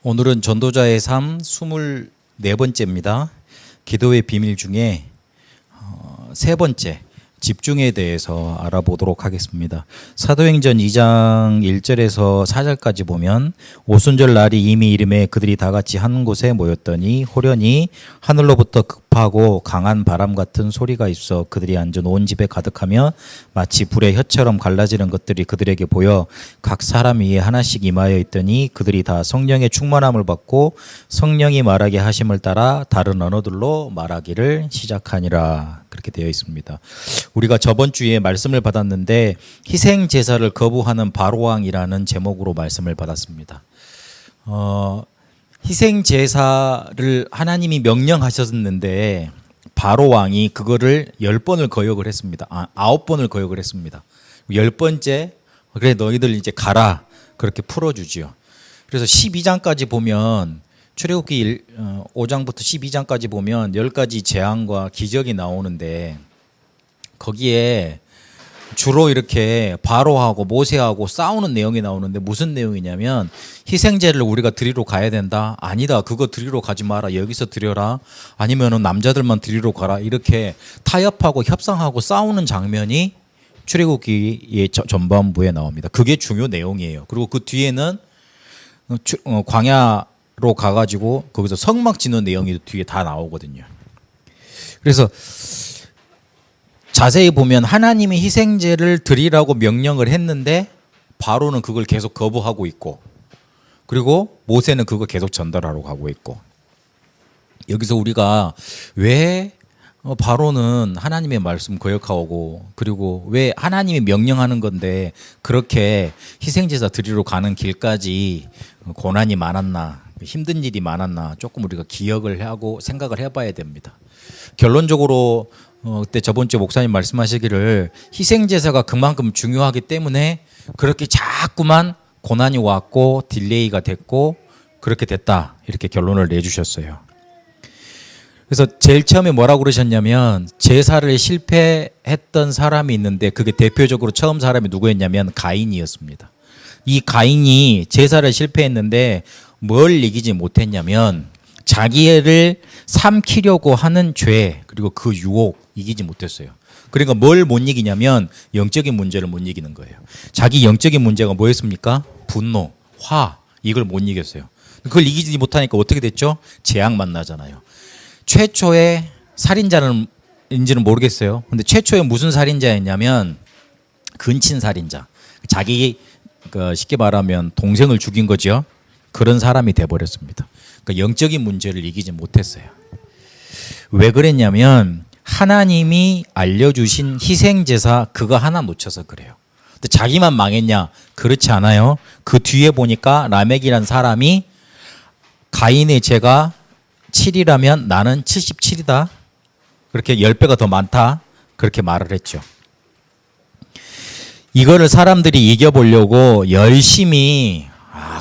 오늘은 전도자의 삶 24번째입니다. 기도의 비밀 중에 세 번째, 집중에 대해서 알아보도록 하겠습니다. 사도행전 2장 1절에서 4절까지 보면 오순절 날이 이미 이름에 그들이 다 같이 한 곳에 모였더니 호련히 하늘로부터 급하고 강한 바람 같은 소리가 있어 그들이 앉은 온 집에 가득하며 마치 불의 혀처럼 갈라지는 것들이 그들에게 보여 각 사람 위에 하나씩 임하여 있더니 그들이 다 성령의 충만함을 받고 성령이 말하게 하심을 따라 다른 언어들로 말하기를 시작하니라. 그렇게 되어 있습니다. 우리가 저번 주에 말씀을 받았는데 희생 제사를 거부하는 바로왕이라는 제목으로 말씀을 받았습니다. 희생 제사를 하나님이 명령하셨는데 바로왕이 그거를 10번을 거역을 했습니다. 9번을 거역을 했습니다. 10번째 그래 너희들 이제 가라 그렇게 풀어주지요. 그래서 12장까지 보면 출애굽기 5장부터 12장까지 보면 10가지 재앙과 기적이 나오는데 거기에 주로 이렇게 바로하고 모세하고 싸우는 내용이 나오는데 무슨 내용이냐면 희생제를 우리가 드리러 가야 된다. 아니다. 그거 드리러 가지 마라. 여기서 드려라. 아니면은 남자들만 드리러 가라. 이렇게 타협하고 협상하고 싸우는 장면이 출애굽기의 전반부에 나옵니다. 그게 중요 내용이에요. 그리고 그 뒤에는 광야로 가가지고 거기서 성막 짓는 내용이 뒤에 다 나오거든요. 그래서 자세히 보면 하나님이 희생제를 드리라고 명령을 했는데 바로는 그걸 계속 거부하고 있고 그리고 모세는 그거 계속 전달하러 가고 있고 여기서 우리가 왜 바로는 하나님의 말씀 거역하고 그리고 왜 하나님이 명령하는 건데 그렇게 희생제사 드리러 가는 길까지 고난이 많았나 힘든 일이 많았나 조금 우리가 기억을 하고 생각을 해봐야 됩니다. 결론적으로 그때 저번 주에 목사님 말씀하시기를 희생제사가 그만큼 중요하기 때문에 그렇게 자꾸만 고난이 왔고 딜레이가 됐고 그렇게 됐다 이렇게 결론을 내주셨어요. 그래서 제일 처음에 뭐라고 그러셨냐면 제사를 실패했던 사람이 있는데 그게 대표적으로 처음 사람이 누구였냐면 가인이었습니다. 이 가인이 제사를 실패했는데 뭘 이기지 못했냐면 자기를 삼키려고 하는 죄 그리고 그 유혹 이기지 못했어요. 그러니까 뭘 못 이기냐면 영적인 문제를 못 이기는 거예요. 자기 영적인 문제가 뭐였습니까? 분노, 화 이걸 못 이겼어요. 그걸 이기지 못하니까 어떻게 됐죠? 재앙 만나잖아요. 최초의 살인자는인지는 모르겠어요. 근데 최초의 무슨 살인자였냐면 근친 살인자. 자기 쉽게 말하면 동생을 죽인 거죠. 그런 사람이 돼버렸습니다. 그러니까 영적인 문제를 이기지 못했어요. 왜 그랬냐면 하나님이 알려주신 희생제사 그거 하나 놓쳐서 그래요. 근데 자기만 망했냐? 그렇지 않아요. 그 뒤에 보니까 라멕이라는 사람이 가인의 죄가 7이라면 나는 77이다. 그렇게 10배가 더 많다. 그렇게 말을 했죠. 이거를 사람들이 이겨보려고 열심히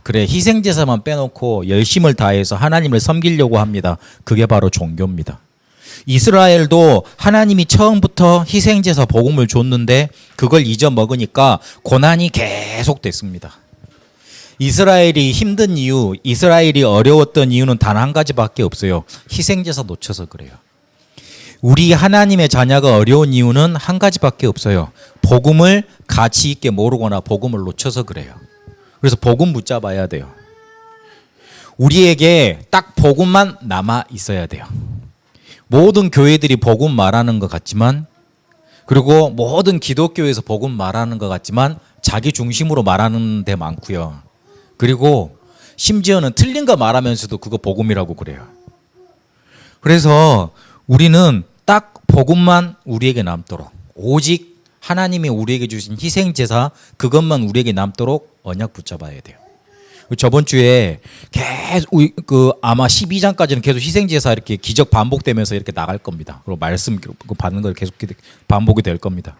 그래 희생제사만 빼놓고 열심을 다해서 하나님을 섬기려고 합니다. 그게 바로 종교입니다. 이스라엘도 하나님이 처음부터 희생제사 복음을 줬는데 그걸 잊어먹으니까 고난이 계속 됐습니다. 이스라엘이 힘든 이유, 이스라엘이 어려웠던 이유는 단 한 가지밖에 없어요. 희생제사 놓쳐서 그래요. 우리 하나님의 자녀가 어려운 이유는 한 가지밖에 없어요. 복음을 가치 있게 모르거나 복음을 놓쳐서 그래요. 그래서 복음 붙잡아야 돼요. 우리에게 딱 복음만 남아 있어야 돼요. 모든 교회들이 복음 말하는 것 같지만 그리고 모든 기독교에서 복음 말하는 것 같지만 자기 중심으로 말하는 데 많고요. 그리고 심지어는 틀린 거 말하면서도 그거 복음이라고 그래요. 그래서 우리는 딱 복음만 우리에게 남도록 오직 하나님이 우리에게 주신 희생제사 그것만 우리에게 남도록 언약 붙잡아야 돼요. 저번 주에 계속 아마 12장까지는 계속 희생제사 이렇게 기적 반복되면서 이렇게 나갈 겁니다. 그리고 말씀 받는 걸 계속 반복이 될 겁니다.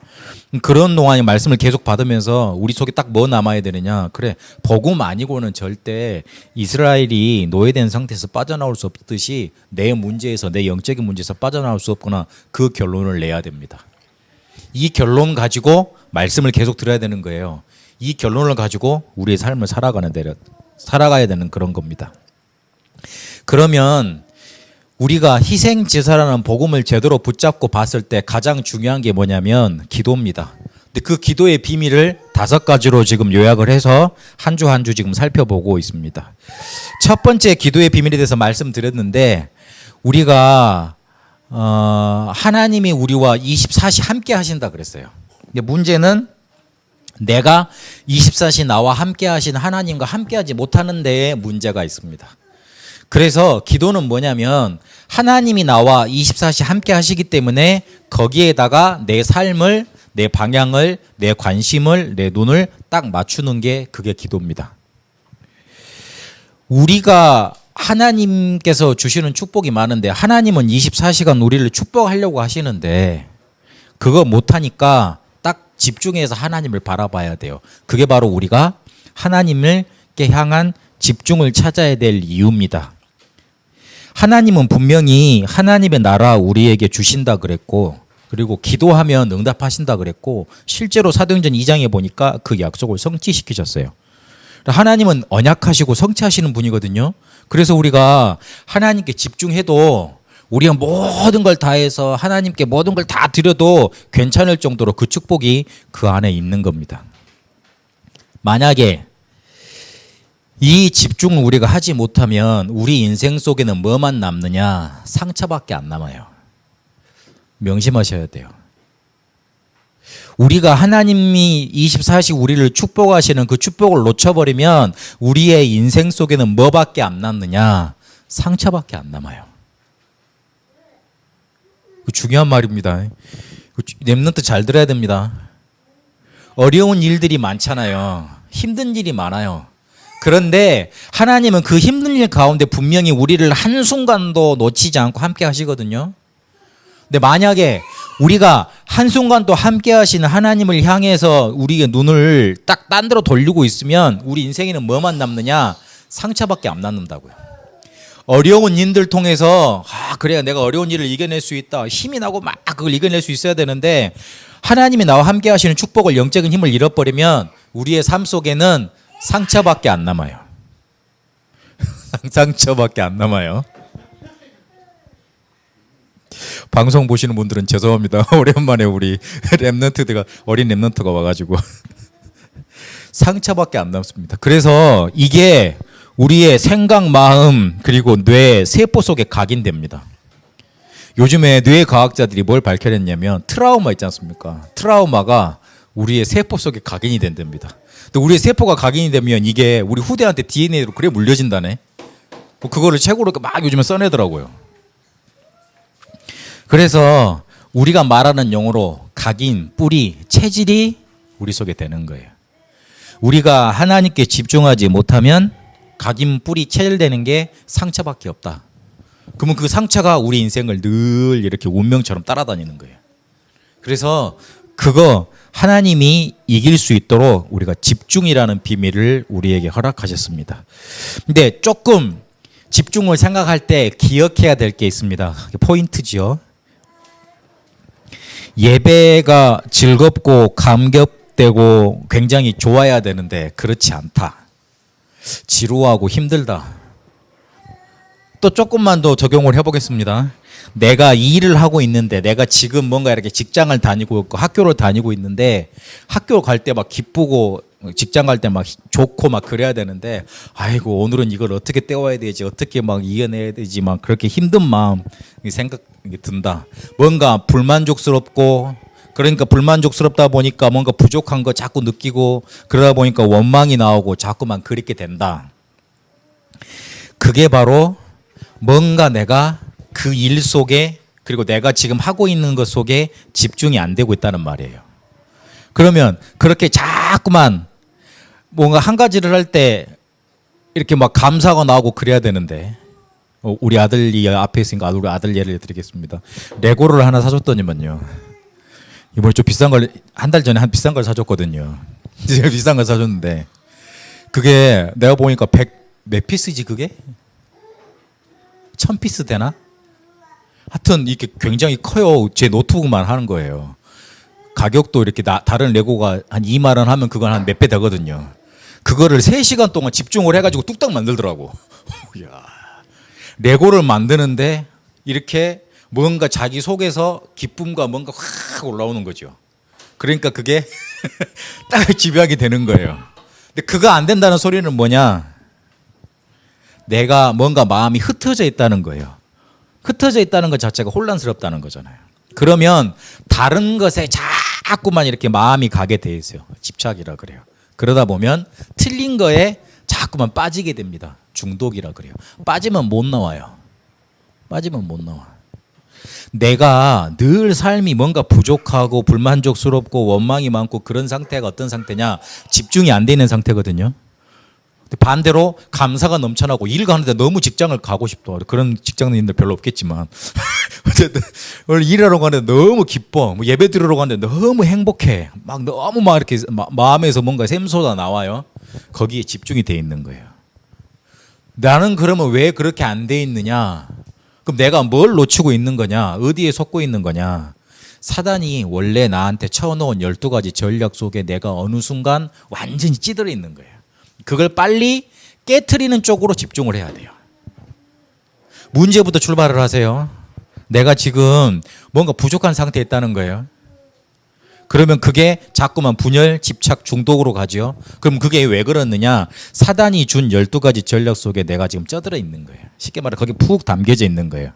그런 동안에 말씀을 계속 받으면서 우리 속에 딱 뭐 남아야 되느냐? 그래 복음 아니고는 절대 이스라엘이 노예된 상태에서 빠져나올 수 없듯이 내 문제에서 내 영적인 문제에서 빠져나올 수 없구나 그 결론을 내야 됩니다. 이 결론 가지고 말씀을 계속 들어야 되는 거예요. 이 결론을 가지고 우리의 삶을 살아가야 되는 그런 겁니다. 그러면 우리가 희생제사라는 복음을 제대로 붙잡고 봤을 때 가장 중요한 게 뭐냐면 기도입니다. 근데 그 기도의 비밀을 5가지로 지금 요약을 해서 한 주 한 주 지금 살펴보고 있습니다. 첫 번째 기도의 비밀에 대해서 말씀드렸는데 우리가 하나님이 우리와 24시 함께 하신다 그랬어요. 근데 문제는 내가 24시 나와 함께 하신 하나님과 함께 하지 못하는 데에 문제가 있습니다. 그래서 기도는 뭐냐면 하나님이 나와 24시 함께 하시기 때문에 거기에다가 내 삶을, 내 방향을, 내 관심을, 내 눈을 딱 맞추는 게 그게 기도입니다. 우리가 하나님께서 주시는 축복이 많은데 하나님은 24시간 우리를 축복하려고 하시는데 그거 못하니까 딱 집중해서 하나님을 바라봐야 돼요. 그게 바로 우리가 하나님께 향한 집중을 찾아야 될 이유입니다. 하나님은 분명히 하나님의 나라 우리에게 주신다 그랬고 그리고 기도하면 응답하신다 그랬고 실제로 사도행전 2장에 보니까 그 약속을 성취시키셨어요. 하나님은 언약하시고 성취하시는 분이거든요. 그래서 우리가 하나님께 집중해도 우리가 모든 걸 다해서 하나님께 모든 걸 다 드려도 괜찮을 정도로 그 축복이 그 안에 있는 겁니다. 만약에 이 집중을 우리가 하지 못하면 우리 인생 속에는 뭐만 남느냐? 상처밖에 안 남아요. 명심하셔야 돼요. 우리가 하나님이 24시 우리를 축복하시는 그 축복을 놓쳐버리면 우리의 인생 속에는 뭐밖에 안 남느냐? 상처밖에 안 남아요. 중요한 말입니다. 렘넌트 잘 들어야 됩니다. 어려운 일들이 많잖아요. 힘든 일이 많아요. 그런데 하나님은 그 힘든 일 가운데 분명히 우리를 한순간도 놓치지 않고 함께 하시거든요. 근데 만약에 우리가 한순간도 함께 하시는 하나님을 향해서 우리의 눈을 딱 딴 데로 돌리고 있으면 우리 인생에는 뭐만 남느냐? 상처밖에 안 남는다고요. 어려운 일들 통해서 그래야 내가 어려운 일을 이겨낼 수 있다. 힘이 나고 막 그걸 이겨낼 수 있어야 되는데 하나님이 나와 함께 하시는 축복을 영적인 힘을 잃어버리면 우리의 삶 속에는 상처밖에 안 남아요. 상처밖에 안 남아요. 방송 보시는 분들은 죄송합니다. 오랜만에 우리 렘넌트가 어린 렘넌트가 와가지고 상처밖에 안 남습니다. 그래서 이게 우리의 생각, 마음 그리고 뇌, 세포 속에 각인됩니다. 요즘에 뇌 과학자들이 뭘 밝혀냈냐면 트라우마 있지 않습니까? 트라우마가 우리의 세포 속에 각인이 된답니다. 근데 우리의 세포가 각인이 되면 이게 우리 후대한테 DNA로 그래 물려진다네. 그거를 책으로 막 요즘에 써내더라고요. 그래서 우리가 말하는 용어로 각인, 뿌리, 체질이 우리 속에 되는 거예요. 우리가 하나님께 집중하지 못하면 각인, 뿌리, 체질 되는 게 상처밖에 없다. 그러면 그 상처가 우리 인생을 늘 이렇게 운명처럼 따라다니는 거예요. 그래서 그거 하나님이 이길 수 있도록 우리가 집중이라는 비밀을 우리에게 허락하셨습니다. 근데 조금 집중을 생각할 때 기억해야 될 게 있습니다. 포인트지요. 예배가 즐겁고 감격되고 굉장히 좋아야 되는데 그렇지 않다. 지루하고 힘들다. 또 조금만 더 적용을 해보겠습니다. 내가 이 일을 하고 있는데 내가 지금 뭔가 이렇게 직장을 다니고 있고 학교를 다니고 있는데 학교 갈 때 막 기쁘고 직장 갈 때 막 좋고 막 그래야 되는데 아이고 오늘은 이걸 어떻게 때워야 되지 어떻게 막 이겨내야 되지 막 그렇게 힘든 마음 생각이 든다. 뭔가 불만족스럽고 그러니까 불만족스럽다 보니까 뭔가 부족한 거 자꾸 느끼고 그러다 보니까 원망이 나오고 자꾸만 그립게 된다. 그게 바로 뭔가 내가 그 일 속에 그리고 내가 지금 하고 있는 것 속에 집중이 안 되고 있다는 말이에요. 그러면 그렇게 자꾸만 뭔가 한 가지를 할 때 이렇게 막 감사가 나오고 그래야 되는데 우리 아들이 앞에 있으니까 우리 아들 예를 드리겠습니다. 레고를 하나 사줬더니만요. 이번에 좀 비싼 걸 한 달 전에 한 비싼 걸 사줬거든요. 비싼 걸 사줬는데 그게 내가 보니까 100몇 피스지 그게? 1000피스 되나? 하여튼 이렇게 굉장히 커요. 제 노트북만 하는 거예요. 가격도 이렇게 다른 레고가 한 2만 원 하면 그건 한 몇 배 되거든요. 그거를 3시간 동안 집중을 해가지고 뚝딱 만들더라고. 이야, 레고를 만드는데 이렇게 뭔가 자기 속에서 기쁨과 뭔가 확 올라오는 거죠. 그러니까 그게 딱 집약이 되는 거예요. 근데 그거 안 된다는 소리는 뭐냐? 내가 뭔가 마음이 흩어져 있다는 거예요. 흩어져 있다는 것 자체가 혼란스럽다는 거잖아요. 그러면 다른 것에 자꾸만 이렇게 마음이 가게 돼 있어요. 집착이라 그래요. 그러다 보면 틀린 거에 자꾸만 빠지게 됩니다. 중독이라 그래요. 빠지면 못 나와요. 빠지면 못 나와. 내가 늘 삶이 뭔가 부족하고 불만족스럽고 원망이 많고 그런 상태가 어떤 상태냐? 집중이 안 되는 상태거든요. 반대로 감사가 넘쳐나고 일 가는데 너무 직장을 가고 싶다. 그런 직장인들 별로 없겠지만 어쨌든 오늘 일하러 가는데 너무 기뻐. 뭐 예배 드리러 가는데 너무 행복해. 막 너무 막 이렇게 마음에서 뭔가 샘솟아 나와요. 거기에 집중이 돼 있는 거예요. 나는 그러면 왜 그렇게 안 돼 있느냐? 그럼 내가 뭘 놓치고 있는 거냐? 어디에 속고 있는 거냐? 사단이 원래 나한테 쳐놓은 12가지 전략 속에 내가 어느 순간 완전히 찌들어 있는 거예요. 그걸 빨리 깨트리는 쪽으로 집중을 해야 돼요. 문제부터 출발을 하세요. 내가 지금 뭔가 부족한 상태에 있다는 거예요. 그러면 그게 자꾸만 분열, 집착, 중독으로 가죠. 그럼 그게 왜 그렇느냐? 사단이 준 12가지 전략 속에 내가 지금 쪄들어 있는 거예요. 쉽게 말해 거기 푹 담겨져 있는 거예요.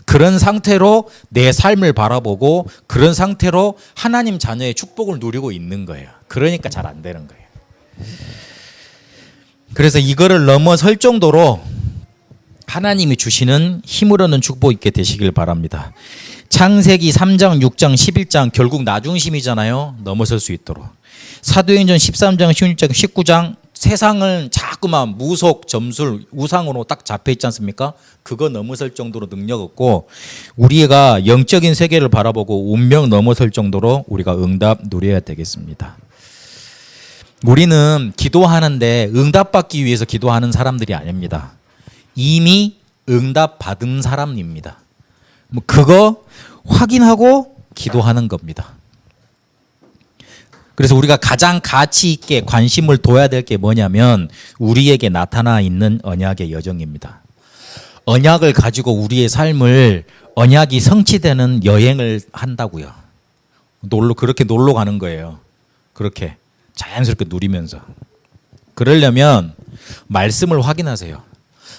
그런 상태로 내 삶을 바라보고 그런 상태로 하나님 자녀의 축복을 누리고 있는 거예요. 그러니까 잘 안 되는 거예요. 그래서 이거를 넘어설 정도로 하나님이 주시는 힘을 얻는 축복 있게 되시길 바랍니다. 창세기 3장, 6장, 11장 결국 나중심이잖아요. 넘어설 수 있도록. 사도행전 13장, 16장, 19장 세상을 자꾸만 무속, 점술, 우상으로 딱 잡혀 있지 않습니까? 그거 넘어설 정도로 능력 없고 우리가 영적인 세계를 바라보고 운명 넘어설 정도로 우리가 응답 누려야 되겠습니다. 우리는 기도하는데 응답받기 위해서 기도하는 사람들이 아닙니다. 이미 응답받은 사람입니다. 뭐 그거 확인하고 기도하는 겁니다. 그래서 우리가 가장 가치 있게 관심을 둬야 될 게 뭐냐면 우리에게 나타나 있는 언약의 여정입니다. 언약을 가지고 우리의 삶을 언약이 성취되는 여행을 한다고요. 그렇게 놀러 가는 거예요. 그렇게 자연스럽게 누리면서. 그러려면 말씀을 확인하세요.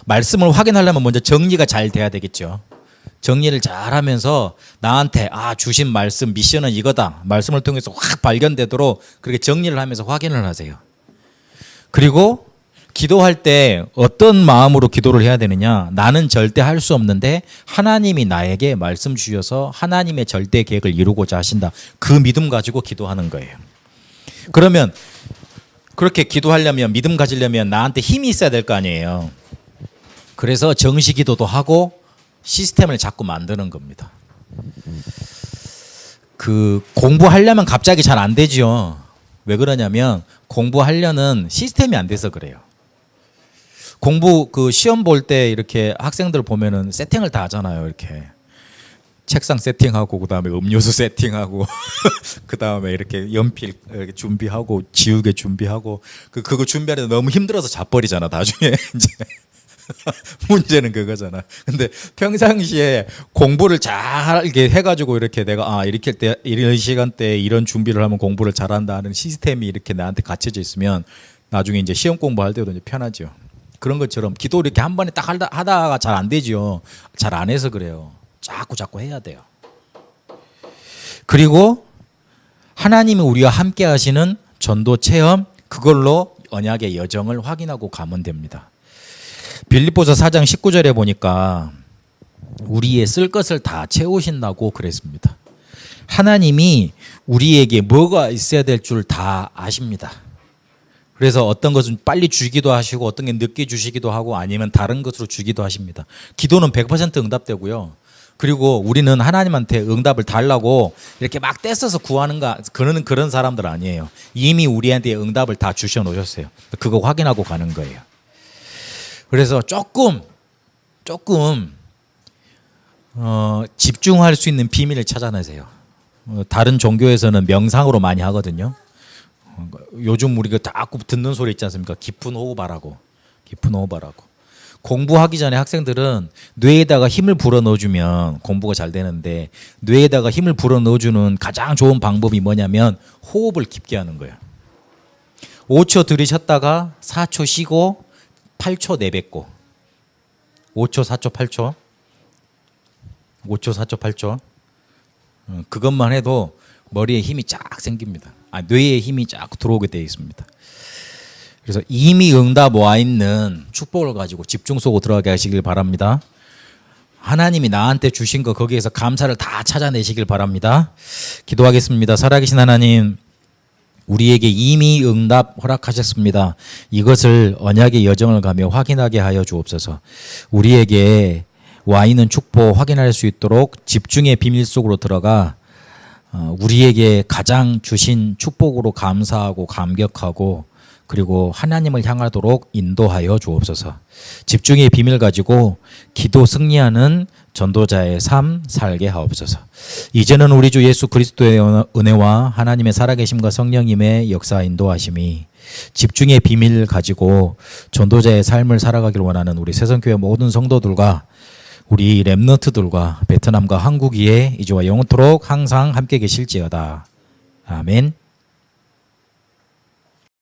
말씀을 확인하려면 먼저 정리가 잘 돼야 되겠죠. 정리를 잘 하면서 나한테 주신 말씀 미션은 이거다. 말씀을 통해서 확 발견되도록 그렇게 정리를 하면서 확인을 하세요. 그리고 기도할 때 어떤 마음으로 기도를 해야 되느냐? 나는 절대 할 수 없는데 하나님이 나에게 말씀 주셔서 하나님의 절대 계획을 이루고자 하신다. 그 믿음 가지고 기도하는 거예요. 그러면 그렇게 기도하려면 믿음 가지려면 나한테 힘이 있어야 될 거 아니에요. 그래서 정시 기도도 하고 시스템을 자꾸 만드는 겁니다. 공부하려면 갑자기 잘 안 되죠. 왜 그러냐면 공부하려는 시스템이 안 돼서 그래요. 시험 볼 때 이렇게 학생들 보면은 세팅을 다 하잖아요. 이렇게 책상 세팅하고 그다음에 음료수 세팅하고 그다음에 이렇게 연필 이렇게 준비하고 지우개 준비하고 그거 준비하는데 너무 힘들어서 자버리잖아. 나중에 이제 문제는 그거잖아. 근데 평상시에 공부를 잘게 해가지고 이렇게 내가 이렇게 때 이런 시간대에 이런 준비를 하면 공부를 잘한다는 시스템이 이렇게 나한테 갖춰져 있으면 나중에 이제 시험 공부할 때도 이제 편하죠. 그런 것처럼 기도 이렇게 한 번에 딱 하다가 잘 안 되죠. 잘 안 해서 그래요. 자꾸 해야 돼요. 그리고 하나님이 우리와 함께 하시는 전도 체험 그걸로 언약의 여정을 확인하고 가면 됩니다. 빌립보서 4장 19절에 보니까 우리의 쓸 것을 다 채우신다고 그랬습니다. 하나님이 우리에게 뭐가 있어야 될 줄 다 아십니다. 그래서 어떤 것은 빨리 주기도 하시고 어떤 게 늦게 주시기도 하고 아니면 다른 것으로 주기도 하십니다. 기도는 100% 응답되고요. 그리고 우리는 하나님한테 응답을 달라고 이렇게 막 떼써서 구하는가 그런 사람들 아니에요. 이미 우리한테 응답을 다 주셔 놓으셨어요. 그거 확인하고 가는 거예요. 그래서 조금 집중할 수 있는 비밀을 찾아내세요. 다른 종교에서는 명상으로 많이 하거든요. 요즘 우리가 자꾸 듣는 소리 있지 않습니까? 깊은 호흡하라고. 공부하기 전에 학생들은 뇌에다가 힘을 불어 넣어주면 공부가 잘 되는데, 뇌에다가 힘을 불어 넣어주는 가장 좋은 방법이 뭐냐면 호흡을 깊게 하는 거예요. 5초 들이셨다가 4초 쉬고 8초 내뱉고. 5초, 4초, 8초. 5초, 4초, 8초. 그것만 해도 머리에 힘이 쫙 생깁니다. 뇌에 힘이 쫙 들어오게 되어 있습니다. 그래서 이미 응답 와 있는 축복을 가지고 집중 속으로 들어가게 하시길 바랍니다. 하나님이 나한테 주신 거 거기에서 감사를 다 찾아내시길 바랍니다. 기도하겠습니다. 살아계신 하나님, 우리에게 이미 응답 허락하셨습니다. 이것을 언약의 여정을 가며 확인하게 하여 주옵소서. 우리에게 와 있는 축복 확인할 수 있도록 집중의 비밀 속으로 들어가 우리에게 가장 주신 축복으로 감사하고 감격하고 그리고 하나님을 향하도록 인도하여 주옵소서. 집중의 비밀 가지고 기도 승리하는 전도자의 삶 살게 하옵소서. 이제는 우리 주 예수 그리스도의 은혜와 하나님의 살아계심과 성령님의 역사 인도하심이 집중의 비밀 가지고 전도자의 삶을 살아가길 원하는 우리 새성교회 모든 성도들과 우리 렘넌트들과 베트남과 한국 위에 이제와 영원토록 항상 함께 계실지어다. 아멘.